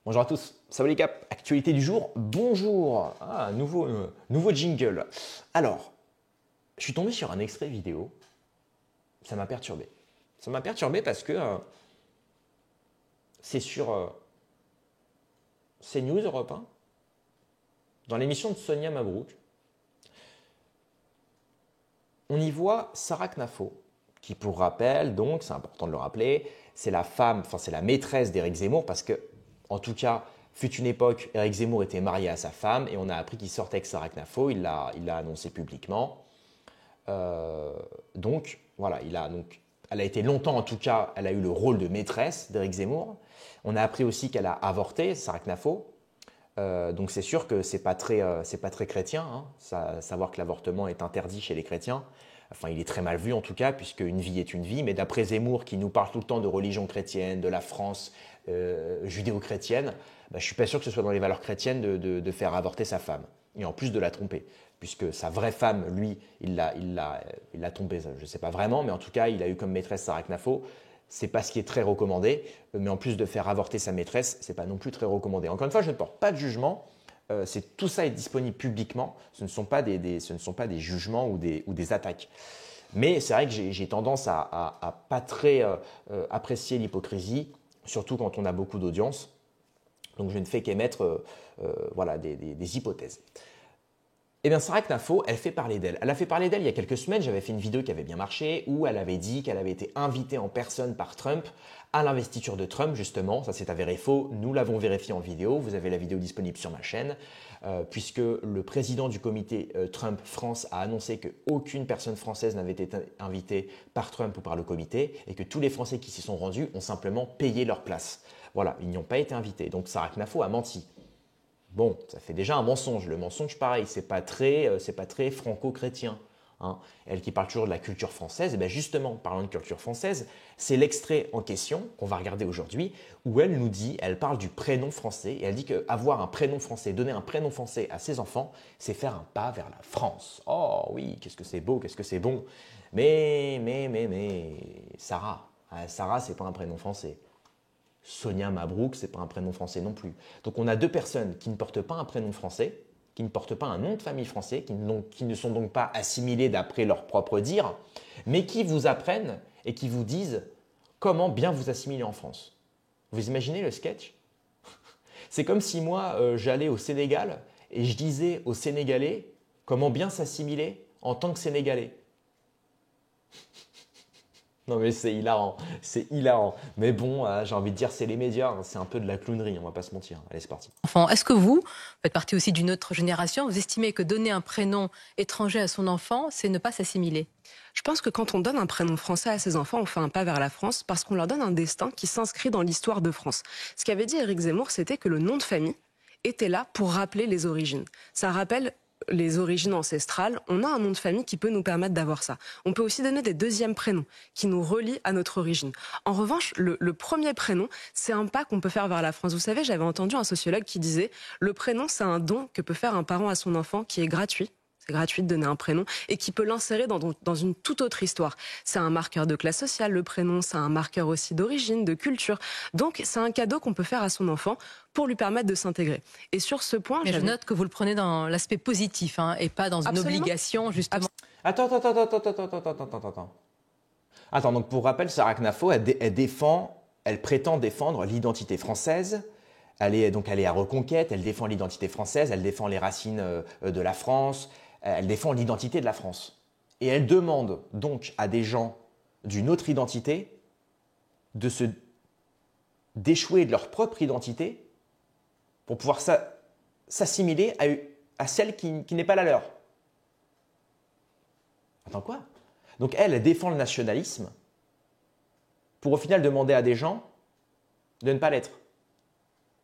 Bonjour à tous, salut les caps, actualité du jour, bonjour, nouveau jingle. Alors, je suis tombé sur un extrait vidéo, ça m'a perturbé. Ça m'a perturbé parce que c'est sur CNews Europe 1, dans l'émission de Sonia Mabrouk. On y voit Sarah Knafo, qui pour rappel, donc c'est important de le rappeler, c'est la femme, enfin c'est la maîtresse d'Éric Zemmour parce que, en tout cas, fut une époque, Éric Zemmour était marié à sa femme et on a appris qu'il sortait avec Sarah Knafo, il l'a annoncé publiquement. Donc voilà, elle a été longtemps en tout cas, elle a eu le rôle de maîtresse d'Éric Zemmour. On a appris aussi qu'elle a avorté, Sarah Knafo. Donc c'est sûr que c'est pas très chrétien, hein, savoir que l'avortement est interdit chez les chrétiens. Enfin, il est très mal vu en tout cas, puisque une vie est une vie. Mais d'après Zemmour, qui nous parle tout le temps de religion chrétienne, de la France judéo-chrétienne, je ne suis pas sûr que ce soit dans les valeurs chrétiennes de faire avorter sa femme. Et en plus de la tromper, puisque sa vraie femme, lui, il l'a trompée. Je ne sais pas vraiment, mais en tout cas, il a eu comme maîtresse Sarah Knafo. C'est pas ce qui est très recommandé, mais en plus de faire avorter sa maîtresse, c'est pas non plus très recommandé. Encore une fois, je ne porte pas de jugement. Tout ça est disponible publiquement. Ce ne sont pas des jugements ou des attaques. Mais c'est vrai que j'ai tendance à pas très apprécier l'hypocrisie, surtout quand on a beaucoup d'audience. Donc je ne fais qu'émettre des hypothèses. Eh bien, Sarah Knafo, elle fait parler d'elle. Elle a fait parler d'elle il y a quelques semaines. J'avais fait une vidéo qui avait bien marché où elle avait dit qu'elle avait été invitée en personne par Trump à l'investiture de Trump, justement. Ça s'est avéré faux. Nous l'avons vérifié en vidéo. Vous avez la vidéo disponible sur ma chaîne, puisque le président du comité Trump France a annoncé qu'aucune personne française n'avait été invitée par Trump ou par le comité et que tous les Français qui s'y sont rendus ont simplement payé leur place. Voilà, ils n'y ont pas été invités. Donc Sarah Knafo a menti. Bon, ça fait déjà un mensonge. Le mensonge, pareil, c'est pas très franco-chrétien. Hein. Elle qui parle toujours de la culture française, et bien justement, parlant de culture française, c'est l'extrait en question qu'on va regarder aujourd'hui, où elle parle du prénom français, et elle dit qu'avoir un prénom français, donner un prénom français à ses enfants, c'est faire un pas vers la France. Oh oui, qu'est-ce que c'est beau, qu'est-ce que c'est bon. Mais, Sarah, c'est pas un prénom français. Sonia Mabrouk, ce n'est pas un prénom français non plus. Donc on a deux personnes qui ne portent pas un prénom français, qui ne portent pas un nom de famille français, qui ne sont donc pas assimilées d'après leur propre dire, mais qui vous apprennent et qui vous disent comment bien vous assimiler en France. Vous imaginez le sketch? C'est comme si moi, j'allais au Sénégal et je disais aux Sénégalais comment bien s'assimiler en tant que Sénégalais. Non mais c'est hilarant, c'est hilarant. Mais bon, j'ai envie de dire c'est les médias, hein, c'est un peu de la clownerie, on va pas se mentir. Allez, c'est parti. Enfant, est-ce que vous faites partie aussi d'une autre génération? Vous estimez que donner un prénom étranger à son enfant, c'est ne pas s'assimiler? Je pense que quand on donne un prénom français à ses enfants, on fait un pas vers la France parce qu'on leur donne un destin qui s'inscrit dans l'histoire de France. Ce qu'avait dit Éric Zemmour, c'était que le nom de famille était là pour rappeler les origines. Ça rappelle les origines ancestrales. On a un nom de famille qui peut nous permettre d'avoir ça. On peut aussi donner des deuxièmes prénoms qui nous relient à notre origine. En revanche, le premier prénom, c'est un pas qu'on peut faire vers la France. Vous savez, j'avais entendu un sociologue qui disait « Le prénom, c'est un don que peut faire un parent à son enfant qui est gratuit ». C'est gratuit de donner un prénom et qui peut l'insérer dans une toute autre histoire. C'est un marqueur de classe sociale, le prénom, c'est un marqueur aussi d'origine, de culture. Donc, c'est un cadeau qu'on peut faire à son enfant pour lui permettre de s'intégrer. Et sur ce point, mais je note que vous le prenez dans l'aspect positif, hein, et pas dans une obligation, justement. Attends. Attends, donc pour rappel, Sarah Knafo, elle prétend défendre l'identité française. Elle est à Reconquête, elle défend l'identité française, elle défend les racines de la France, elle défend l'identité de la France. Et elle demande donc à des gens d'une autre identité d'échouer de leur propre identité pour pouvoir s'assimiler à celle qui n'est pas la leur. Attends, quoi? Donc elle défend le nationalisme pour au final demander à des gens de ne pas l'être.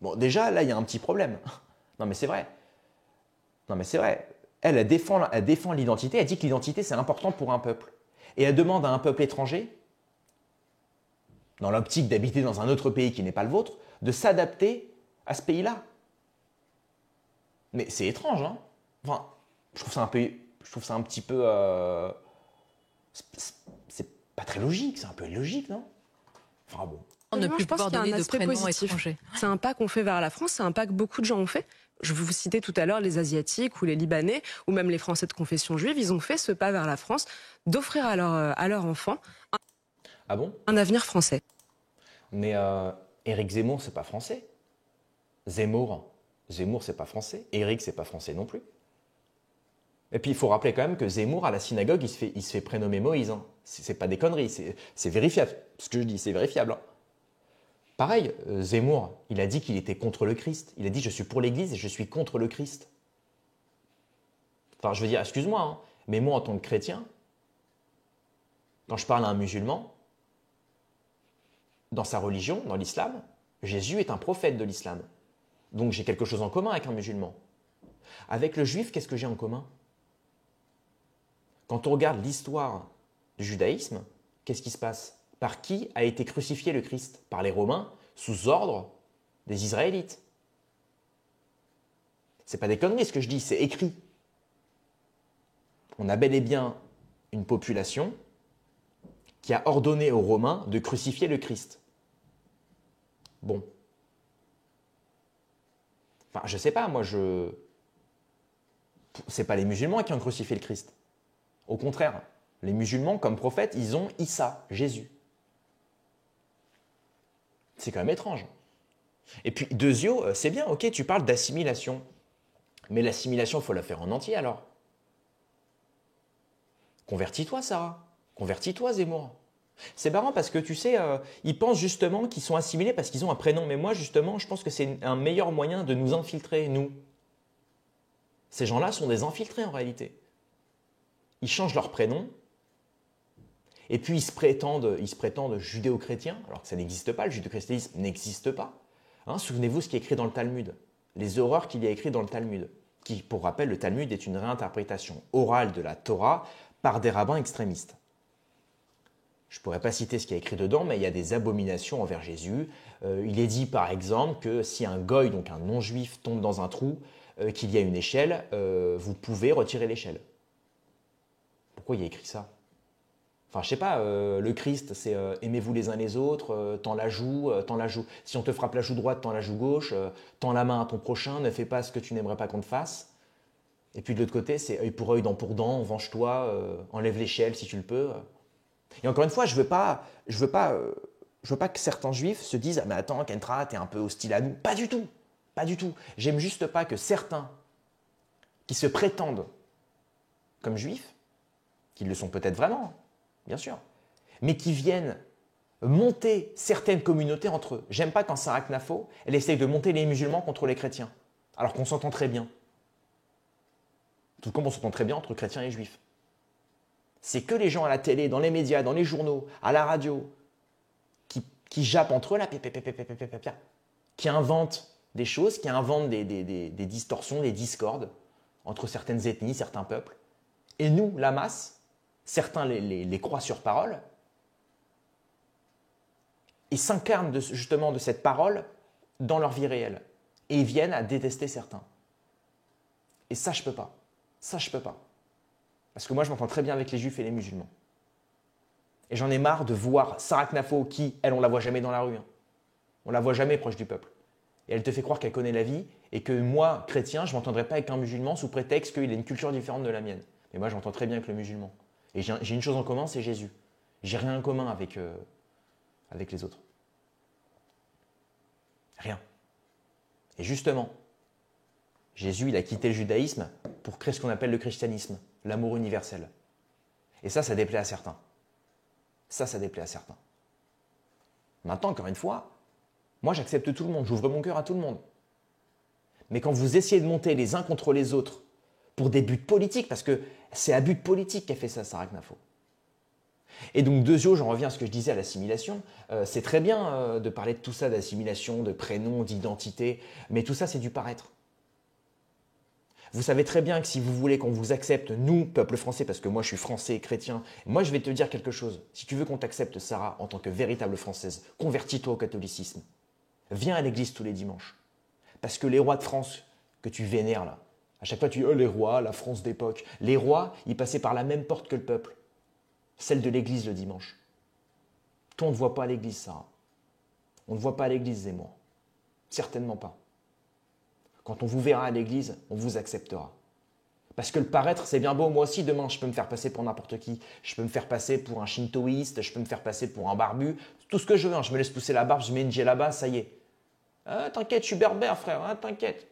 Bon, déjà, là, il y a un petit problème. Non, mais c'est vrai. Elle défend l'identité. Elle dit que l'identité, c'est important pour un peuple. Et elle demande à un peuple étranger, dans l'optique d'habiter dans un autre pays qui n'est pas le vôtre, de s'adapter à ce pays-là. Mais c'est étrange, hein? Enfin, je trouve ça un petit peu... c'est pas très logique, c'est un peu illogique, non? Enfin bon. ne Je plus pense pouvoir qu'il y a donner un de aspect prénoms positif. étrangers. C'est un pas qu'on fait vers la France, c'est un pas que beaucoup de gens ont fait. Je vous citais tout à l'heure les Asiatiques ou les Libanais ou même les Français de confession juive, ils ont fait ce pas vers la France d'offrir à leur enfant Ah bon? un avenir français. Mais Éric Zemmour, c'est pas français. Zemmour, c'est pas français. Éric, c'est pas français non plus. Et puis il faut rappeler quand même que Zemmour, à la synagogue, il se fait prénommer Moïse. Hein. C'est pas des conneries, c'est vérifiable. Ce que je dis, c'est vérifiable. Hein. Pareil, Zemmour, il a dit qu'il était contre le Christ. Il a dit je suis pour l'Église et je suis contre le Christ. Enfin, je veux dire, excuse-moi, hein, mais moi en tant que chrétien, quand je parle à un musulman, dans sa religion, dans l'islam, Jésus est un prophète de l'islam. Donc j'ai quelque chose en commun avec un musulman. Avec le juif, qu'est-ce que j'ai en commun? Quand on regarde l'histoire du judaïsme, qu'est-ce qui se passe? Par qui a été crucifié le Christ? Par les Romains, sous ordre des Israélites. C'est pas des conneries ce que je dis, c'est écrit. On a bel et bien une population qui a ordonné aux Romains de crucifier le Christ. Bon. Enfin, je sais pas, c'est pas les musulmans qui ont crucifié le Christ. Au contraire, les musulmans, comme prophète, ils ont Issa, Jésus. C'est quand même étrange. Et puis, Deuxio, c'est bien, ok, tu parles d'assimilation. Mais l'assimilation, il faut la faire en entier alors. Convertis-toi, Sarah. Convertis-toi, Zemmour. C'est marrant parce que tu sais, ils pensent justement qu'ils sont assimilés parce qu'ils ont un prénom. Mais moi, justement, je pense que c'est un meilleur moyen de nous infiltrer, nous. Ces gens-là sont des infiltrés en réalité. Ils changent leur prénom et puis ils se prétendent judéo-chrétiens, alors que ça n'existe pas, le judéo-christianisme n'existe pas. Hein, souvenez-vous ce qui est écrit dans le Talmud, les horreurs qu'il y a écrit dans le Talmud, qui, pour rappel, le Talmud est une réinterprétation orale de la Torah par des rabbins extrémistes. Je ne pourrais pas citer ce qui est écrit dedans, mais il y a des abominations envers Jésus. Il est dit par exemple que si un goy, donc un non-juif, tombe dans un trou, qu'il y a une échelle, vous pouvez retirer l'échelle. Pourquoi il y a écrit ça? Enfin, je sais pas, le Christ, c'est aimez-vous les uns les autres, tends la joue, tends la joue. Si on te frappe la joue droite, tends la joue gauche, tends la main à ton prochain, ne fais pas ce que tu n'aimerais pas qu'on te fasse. Et puis de l'autre côté, c'est œil pour œil, dent pour dent, venge-toi, enlève l'échelle si tu le peux. Et encore une fois, je veux pas que certains juifs se disent ah mais attends, Kentra, t'es un peu hostile à nous. Pas du tout, pas du tout. J'aime juste pas que certains qui se prétendent comme juifs, qui le sont peut-être vraiment, bien sûr, mais qui viennent monter certaines communautés entre eux. J'aime pas quand Sarah Knafo, elle essaye de monter les musulmans contre les chrétiens, alors qu'on s'entend très bien. Tout comme on s'entend très bien entre chrétiens et juifs. C'est que les gens à la télé, dans les médias, dans les journaux, à la radio, qui jappent entre eux là, qui inventent des choses, qui inventent des distorsions, des discordes entre certaines ethnies, certains peuples. Et nous, la masse, certains les croient sur parole et s'incarnent justement de cette parole dans leur vie réelle. Et ils viennent à détester certains. Et ça, je peux pas. Ça, je peux pas. Parce que moi, je m'entends très bien avec les juifs et les musulmans. Et j'en ai marre de voir Sarah Knafo, qui, elle, on la voit jamais dans la rue. Hein. On la voit jamais proche du peuple. Et elle te fait croire qu'elle connaît la vie et que moi, chrétien, je ne m'entendrai pas avec un musulman sous prétexte qu'il a une culture différente de la mienne. Mais moi, j'entends très bien avec le musulman. Et j'ai une chose en commun, c'est Jésus. J'ai rien en commun avec les autres. Rien. Et justement, Jésus, il a quitté le judaïsme pour créer ce qu'on appelle le christianisme, l'amour universel. Et ça déplaît à certains. Ça déplaît à certains. Maintenant, encore une fois, moi j'accepte tout le monde, j'ouvre mon cœur à tout le monde. Mais quand vous essayez de monter les uns contre les autres pour des buts politiques, parce que c'est à but politique qu'a fait ça, Sarah Knafo. Et donc, Deuxio, j'en reviens à ce que je disais à l'assimilation, c'est très bien de parler de tout ça, d'assimilation, de prénom, d'identité, mais tout ça c'est du paraître. Vous savez très bien que si vous voulez qu'on vous accepte, nous, peuple français, parce que moi je suis français, chrétien, moi je vais te dire quelque chose. Si tu veux qu'on t'accepte, Sarah, en tant que véritable française, convertis-toi au catholicisme. Viens à l'église tous les dimanches. Parce que les rois de France que tu vénères là, à chaque fois tu dis oh, les rois, la France d'époque. Les rois, ils passaient par la même porte que le peuple, celle de l'église le dimanche. Toi, on ne te voit pas à l'église, Sarah. On ne voit pas à l'église, Zemmour. Certainement pas. Quand on vous verra à l'église, on vous acceptera. Parce que le paraître, c'est bien beau. Moi aussi, demain, je peux me faire passer pour n'importe qui. Je peux me faire passer pour un shintoïste, je peux me faire passer pour un barbu. Tout ce que je veux. Hein. Je me laisse pousser la barbe, je mets une djellaba, ça y est. Ah, t'inquiète, je suis berbère, frère. Ah, t'inquiète.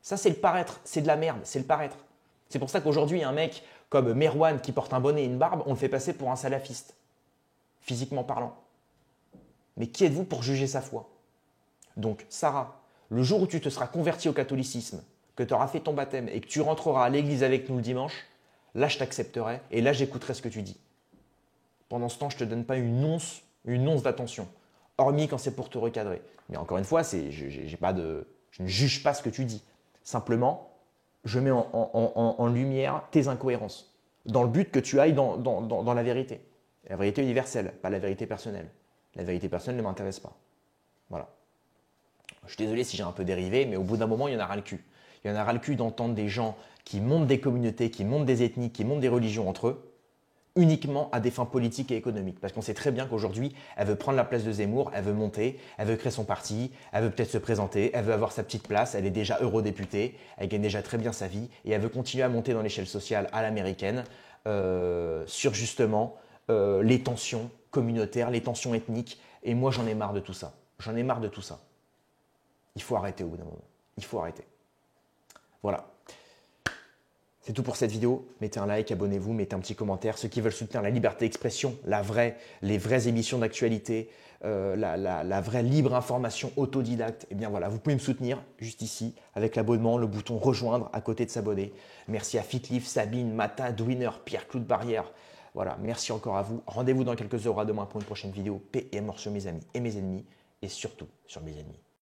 Ça, c'est le paraître. C'est de la merde. C'est le paraître. C'est pour ça qu'aujourd'hui, un mec comme Merwan qui porte un bonnet et une barbe, on le fait passer pour un salafiste. Physiquement parlant. Mais qui êtes-vous pour juger sa foi? Donc, Sarah, le jour où tu te seras converti au catholicisme, que tu auras fait ton baptême et que tu rentreras à l'église avec nous le dimanche, là, je t'accepterai et là, j'écouterai ce que tu dis. Pendant ce temps, je ne te donne pas une once d'attention, hormis quand c'est pour te recadrer. Mais encore une fois, je ne juge pas ce que tu dis. Simplement, je mets en lumière tes incohérences, dans le but que tu ailles dans la vérité. La vérité universelle, pas la vérité personnelle. La vérité personnelle ne m'intéresse pas. Voilà. Je suis désolé si j'ai un peu dérivé, mais au bout d'un moment, il y en a ras le cul. Il y en a ras le cul d'entendre des gens qui montent des communautés, qui montent des ethnies, qui montent des religions entre eux, uniquement à des fins politiques et économiques. Parce qu'on sait très bien qu'aujourd'hui, elle veut prendre la place de Zemmour, elle veut monter, elle veut créer son parti, elle veut peut-être se présenter, elle veut avoir sa petite place, elle est déjà eurodéputée, elle gagne déjà très bien sa vie et elle veut continuer à monter dans l'échelle sociale à l'américaine sur justement les tensions communautaires, les tensions ethniques. Et moi, j'en ai marre de tout ça. J'en ai marre de tout ça. Il faut arrêter au bout d'un moment. Il faut arrêter. Voilà. C'est tout pour cette vidéo. Mettez un like, abonnez-vous, mettez un petit commentaire. Ceux qui veulent soutenir la liberté d'expression, les vraies émissions d'actualité, la vraie libre information autodidacte, eh bien voilà, vous pouvez me soutenir juste ici avec l'abonnement, le bouton rejoindre à côté de s'abonner. Merci à Fitlif, Sabine, Mata, Dwiner, Pierre-Claude Barrière. Voilà, merci encore à vous. Rendez-vous dans quelques heures à demain pour une prochaine vidéo. Paix et mort sur mes amis et mes ennemis et surtout sur mes ennemis.